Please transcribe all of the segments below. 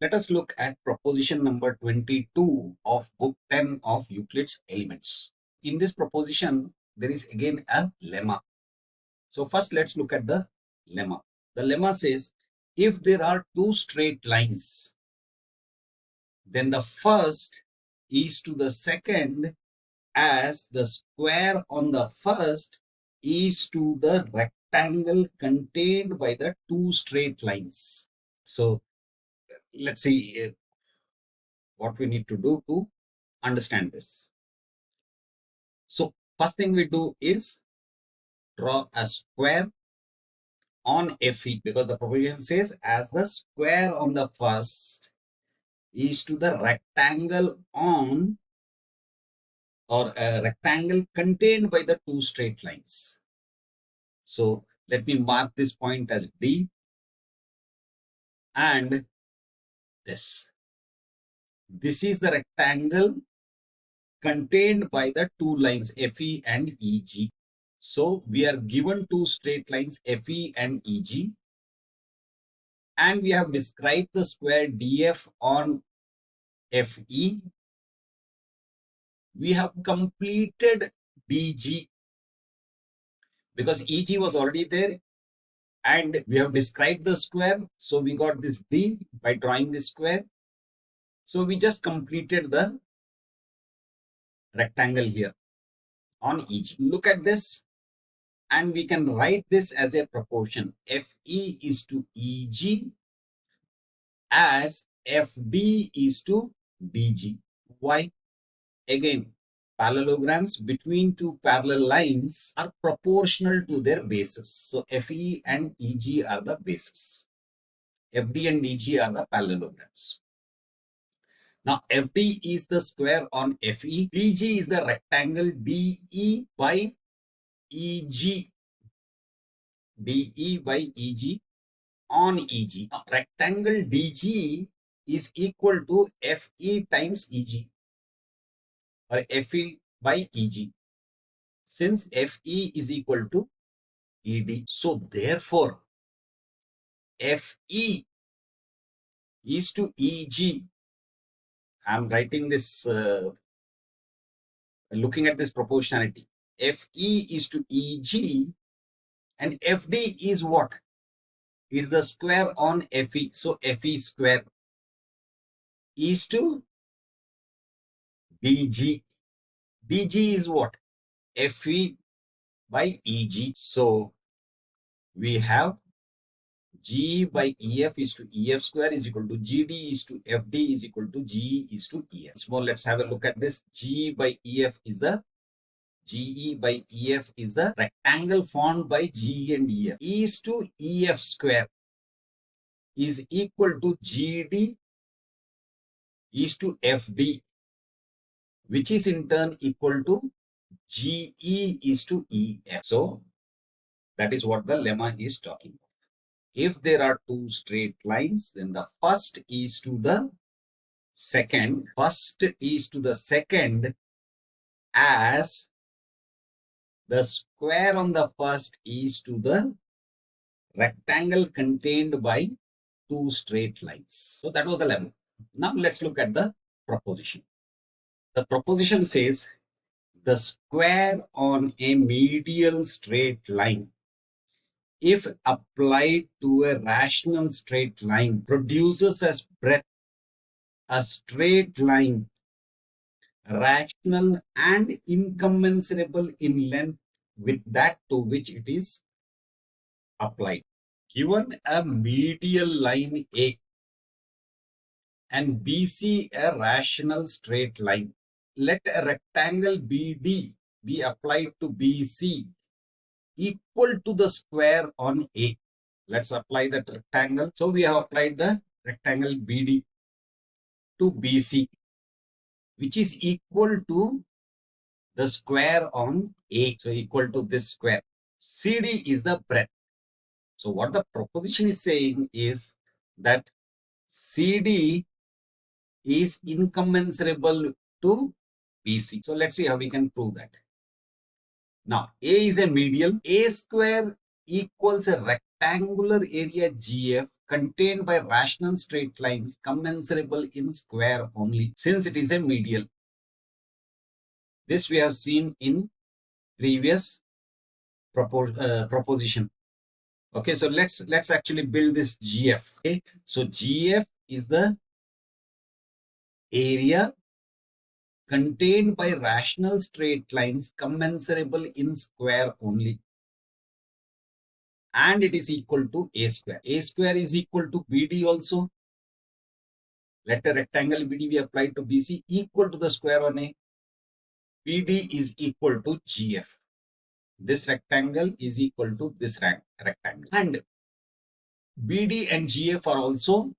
Let us look at proposition number 22 of book 10 of Euclid's Elements. In this proposition, there is again a lemma. So first let's look at the lemma. The lemma says, if there are two straight lines, then the first is to the second as the square on the first is to the rectangle contained by the two straight lines. So let's see what we need to do to understand this. So first thing we do is draw a square on FE, because the proposition says as the square on the first is to the rectangle on, or a rectangle contained by the two straight lines. So let me mark this point as D and this. This is the rectangle contained by the two lines FE and EG. So we are given two straight lines FE and EG, and we have described the square DF on FE. We have completed DG because EG was already there, and we have described the square. So we got this D by drawing this square. So we just completed the rectangle here on EG. Look at this, and we can write this as a proportion. FE is to EG as FD is to DG. Why? Again, parallelograms between two parallel lines are proportional to their bases. So FE and EG are the bases. FD and DG are the parallelograms. Now FD is the square on FE. DG is the rectangle DE by EG. DE by EG on EG. Now, rectangle DG is equal to FE times EG, or FE by EG, since FE is equal to ED. So therefore, FE is to EG. I'm writing this, looking at this proportionality. FE is to EG, and FD is what? It's the square on FE. So FE square is to DG. DG is what? FE by EG. So we have G by EF is to EF square is equal to GD is to FD is equal to G is to EF. Small, let's have a look at this. G by EF is the GE by EF is the rectangle formed by G and EF. E is to EF square is equal to GD is to FD, which is in turn equal to GE is to EF. So that is what the lemma is talking about. If there are two straight lines, then the first is to the second. First is to the second as the square on the first is to the rectangle contained by two straight lines. So that was the lemma. Now let's look at the proposition. The proposition says the square on a medial straight line, if applied to a rational straight line, produces as breadth a straight line rational and incommensurable in length with that to which it is applied. Given a medial line A and BC a rational straight line, let a rectangle BD be applied to BC equal to the square on A. Let's apply that rectangle. So we have applied the rectangle BD to BC, which is equal to the square on A. So equal to this square. CD is the breadth. So what the proposition is saying is that CD is incommensurable to BC. So let's see how we can prove that. Now A is a medial. A square equals a rectangular area GF contained by rational straight lines commensurable in square only, since it is a medial. This we have seen in previous proposition. Okay, so let's actually build this GF. Okay, so GF is the area contained by rational straight lines commensurable in square only, and it is equal to a square. A square is equal to BD also. Let a rectangle BD be applied to BC equal to the square on A. BD is equal to GF. This rectangle is equal to this rectangle. And BD and GF are also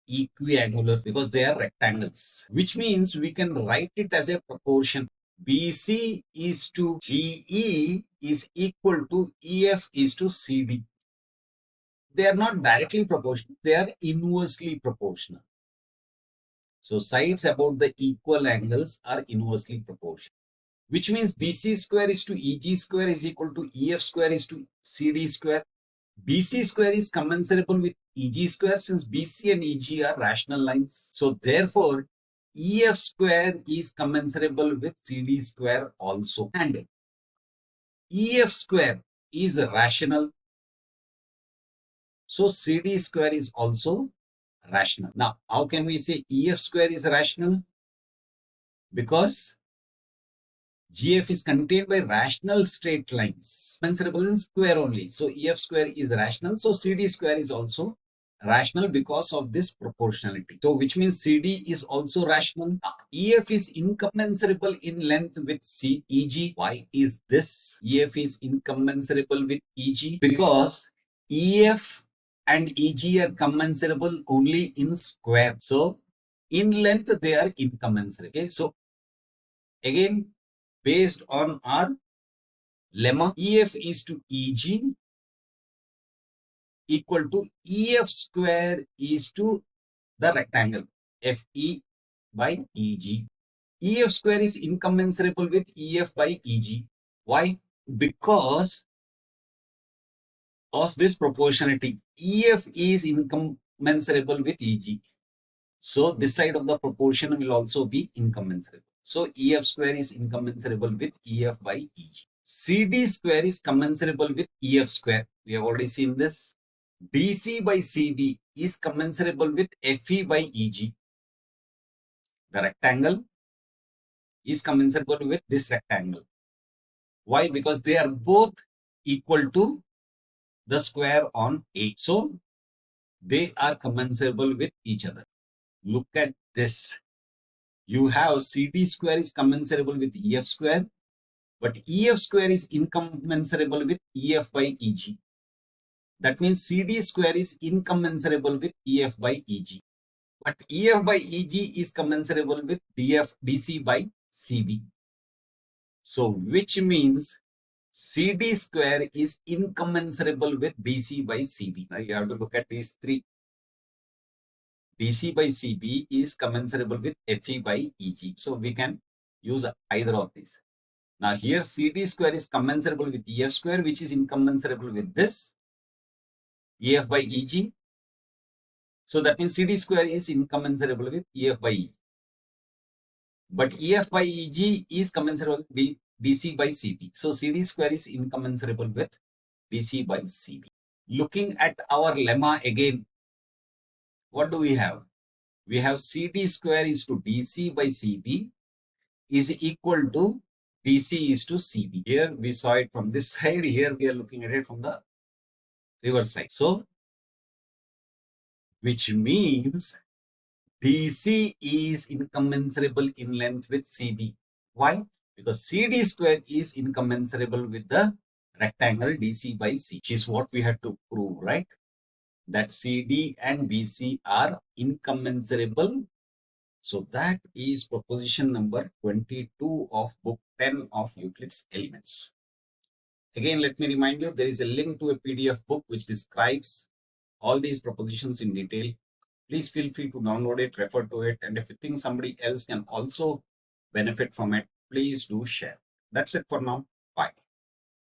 equiangular because they are rectangles, which means we can write it as a proportion. BC is to GE is equal to EF is to CD. They are not directly proportional, they are inversely proportional. So sides about the equal angles are inversely proportional, which means BC square is to EG square is equal to EF square is to CD square. BC square is commensurable with EG square since BC and EG are rational lines. So therefore, EF square is commensurable with CD square also. And EF square is rational. So CD square is also rational. Now, how can we say EF square is rational? Because GF is contained by rational straight lines, commensurable in square only. So EF square is rational. So CD square is also rational because of this proportionality. So which means CD is also rational. EF is incommensurable in length with EG. Why is this? EF is incommensurable with EG because EF and EG are commensurable only in square. So in length they are incommensurable. Okay, so again, based on our lemma, EF is to EG equal to EF square is to the rectangle FE by EG. EF square is incommensurable with EF by EG. Why? Because of this proportionality. EF is incommensurable with EG. So this side of the proportion will also be incommensurable. So EF square is incommensurable with EF by EG. CD square is commensurable with EF square. We have already seen this. DC by CB is commensurable with FE by EG. The rectangle is commensurable with this rectangle. Why? Because they are both equal to the square on A. So they are commensurable with each other. Look at this. You have CD square is commensurable with EF square, but EF square is incommensurable with EF by EG. That means CD square is incommensurable with EF by EG. But EF by EG is commensurable with DC by CB. So which means CD square is incommensurable with DC by CB. Now you have to look at these three. DC by CB is commensurable with FE by EG. So we can use either of these. Now here CD square is commensurable with EF square, which is incommensurable with this EF by EG. So that means CD square is incommensurable with EF by EG. But EF by EG is commensurable with DC by CB. So CD square is incommensurable with DC by CB. Looking at our lemma again, what do we have? We have CD square is to DC by CB is equal to DC is to CB. Here we saw it from this side. Here we are looking at it from the reverse side. So, which means DC is incommensurable in length with CB. Why? Because CD square is incommensurable with the rectangle DC by C, which is what we had to prove, right? That CD and BC are incommensurable. So that is proposition number 22 of book 10 of Euclid's Elements. Again, let me remind you, there is a link to a PDF book which describes all these propositions in detail. Please feel free to download it, refer to it, and if you think somebody else can also benefit from it, please do share. That's it for now. Bye.